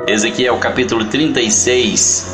Ezequiel capítulo 36.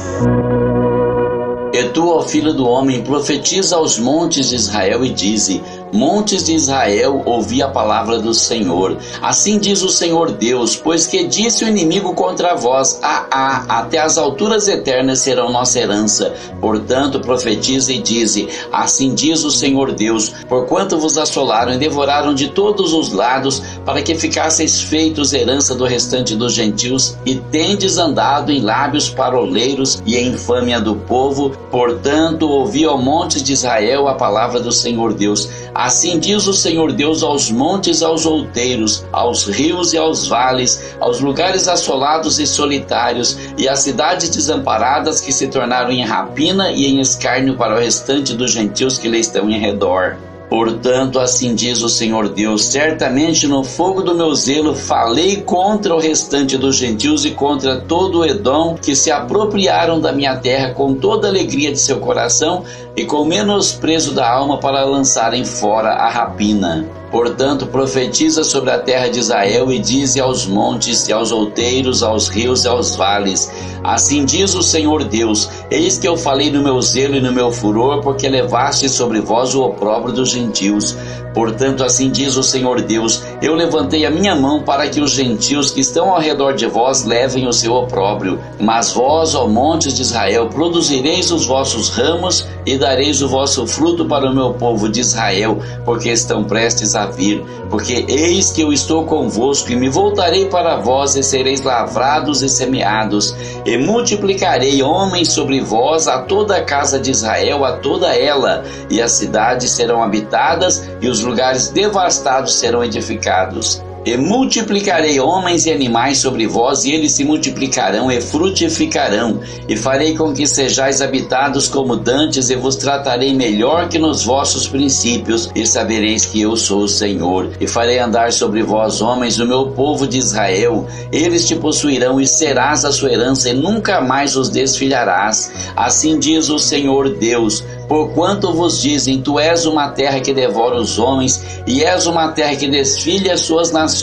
E tu, ó filho do homem, profetiza aos montes de Israel e dize: montes de Israel, ouvi a palavra do Senhor. Assim diz o Senhor Deus: pois que disse o inimigo contra vós: até as alturas eternas serão nossa herança. Portanto, profetiza e dize: assim diz o Senhor Deus: porquanto vos assolaram e devoraram de todos os lados, para que ficasseis feitos herança do restante dos gentios, e tendes andado em lábios paroleiros e em infâmia do povo. Portanto, ouvi, ó montes de Israel, a palavra do Senhor Deus. Assim diz o Senhor Deus aos montes, aos outeiros, aos rios e aos vales, aos lugares assolados e solitários, e às cidades desamparadas que se tornaram em rapina e em escárnio para o restante dos gentios que lhe estão em redor. Portanto, assim diz o Senhor Deus: certamente no fogo do meu zelo falei contra o restante dos gentios e contra todo o Edom, que se apropriaram da minha terra com toda a alegria de seu coração e com menosprezo da alma, para lançarem fora a rapina. Portanto, profetiza sobre a terra de Israel e dize aos montes e aos outeiros, aos rios e aos vales: assim diz o Senhor Deus: eis que eu falei no meu zelo e no meu furor, porque levaste sobre vós o opróbrio dos gentios. Portanto, assim diz o Senhor Deus: eu levantei a minha mão para que os gentios que estão ao redor de vós levem o seu opróbrio. Mas vós, ó montes de Israel, produzireis os vossos ramos e dareis o vosso fruto para o meu povo de Israel, porque estão prestes a vir. Porque eis que eu estou convosco, e me voltarei para vós, e sereis lavrados e semeados, e multiplicarei homens sobre vós, a toda a casa de Israel, a toda ela, e as cidades serão habitadas, e os lugares devastados serão edificados. E multiplicarei homens e animais sobre vós, e eles se multiplicarão e frutificarão, e farei com que sejais habitados como dantes, e vos tratarei melhor que nos vossos princípios, e sabereis que eu sou o Senhor. E farei andar sobre vós homens, o meu povo de Israel, eles te possuirão, e serás a sua herança, e nunca mais os desfilharás. Assim diz o Senhor Deus: porquanto vos dizem: tu és uma terra que devora os homens, e és uma terra que desfilha as suas nações,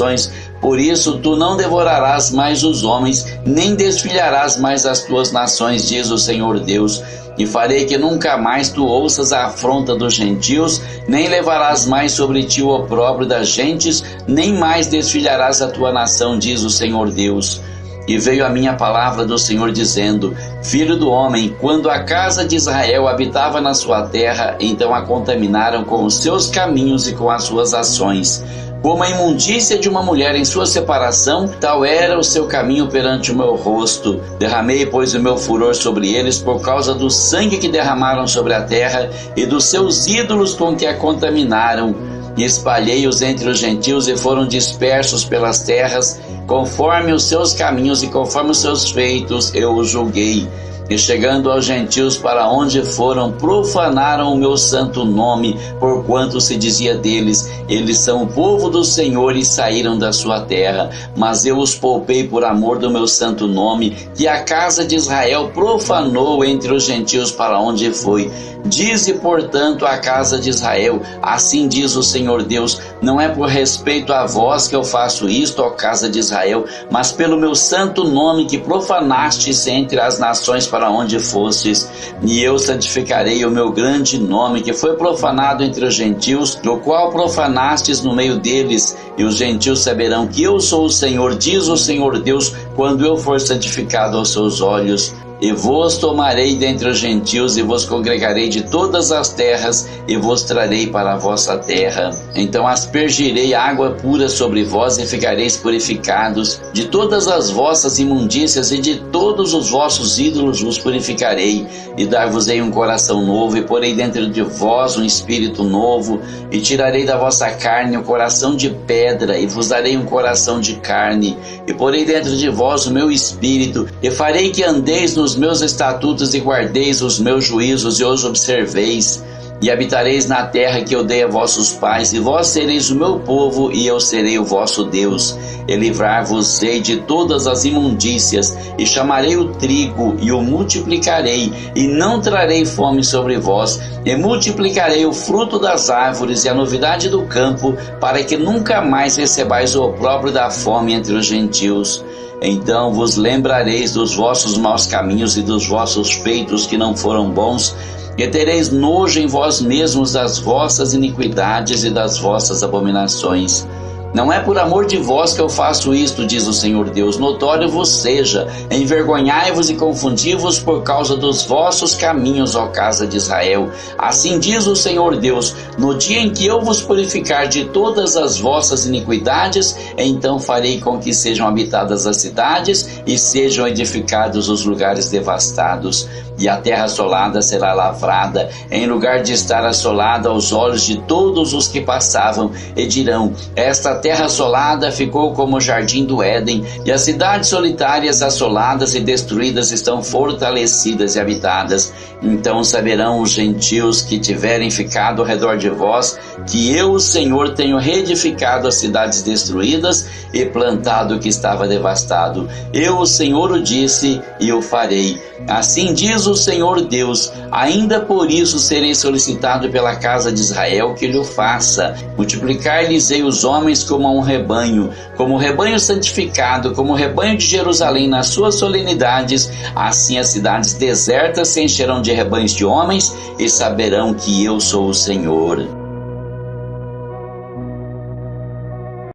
por isso tu não devorarás mais os homens, nem desfilharás mais as tuas nações, diz o Senhor Deus. E farei que nunca mais tu ouças a afronta dos gentios, nem levarás mais sobre ti o opróbrio das gentes, nem mais desfilharás a tua nação, diz o Senhor Deus. E veio a minha palavra do Senhor dizendo: filho do homem, quando a casa de Israel habitava na sua terra, então a contaminaram com os seus caminhos e com as suas ações. Como a imundícia de uma mulher em sua separação, tal era o seu caminho perante o meu rosto. Derramei, pois, o meu furor sobre eles por causa do sangue que derramaram sobre a terra e dos seus ídolos com que a contaminaram. E espalhei-os entre os gentios, e foram dispersos pelas terras, conforme os seus caminhos e conforme os seus feitos eu os julguei. E chegando aos gentios para onde foram, profanaram o meu santo nome, porquanto se dizia deles: eles são o povo do Senhor e saíram da sua terra. Mas eu os poupei por amor do meu santo nome, que a casa de Israel profanou entre os gentios para onde foi. Dize, portanto, a casa de Israel: assim diz o Senhor Deus: não é por respeito a vós que eu faço isto, ó casa de Israel, mas pelo meu santo nome que profanastes entre as nações para onde fostes. E eu santificarei o meu grande nome, que foi profanado entre os gentios, no qual profanastes no meio deles, e os gentios saberão que eu sou o Senhor, diz o Senhor Deus, quando eu for santificado aos seus olhos. E vos tomarei dentre os gentios, e vos congregarei de todas as terras, e vos trarei para a vossa terra. Então aspergirei água pura sobre vós, e ficareis purificados. De todas as vossas imundícias e de todos os vossos ídolos vos purificarei, e dar-vos-ei um coração novo, e porei dentro de vós um espírito novo, e tirarei da vossa carne o coração de pedra, e vos darei um coração de carne, e porei dentro de vós o meu espírito, e farei que andeis nos meus estatutos e guardeis os meus juízos e os observeis. E habitareis na terra que eu dei a vossos pais, e vós sereis o meu povo, e eu serei o vosso Deus. E livrar-vos-ei de todas as imundícias, e chamarei o trigo, e o multiplicarei, e não trarei fome sobre vós, e multiplicarei o fruto das árvores e a novidade do campo, para que nunca mais recebais o opróbrio da fome entre os gentios. Então vos lembrareis dos vossos maus caminhos e dos vossos feitos que não foram bons, e tereis nojo em vós mesmos das vossas iniquidades e das vossas abominações. Não é por amor de vós que eu faço isto, diz o Senhor Deus. Notório vos seja, envergonhai-vos e confundi-vos por causa dos vossos caminhos, ó casa de Israel. Assim diz o Senhor Deus: no dia em que eu vos purificar de todas as vossas iniquidades, então farei com que sejam habitadas as cidades e sejam edificados os lugares devastados. E a terra assolada será lavrada, em lugar de estar assolada aos olhos de todos os que passavam, e dirão: esta terra assolada ficou como o jardim do Éden, e as cidades solitárias assoladas e destruídas estão fortalecidas e habitadas. Então saberão os gentios que tiverem ficado ao redor de vós, que eu, o Senhor, tenho reedificado as cidades destruídas e plantado o que estava devastado. Eu, o Senhor, o disse e o farei. Assim diz o Senhor Deus: ainda por isso serei solicitado pela casa de Israel que lhe o faça. Multiplicar-lhes-ei os homens como um rebanho santificado, como o rebanho de Jerusalém nas suas solenidades. Assim as cidades desertas se encherão de rebanhos de homens e saberão que eu sou o Senhor.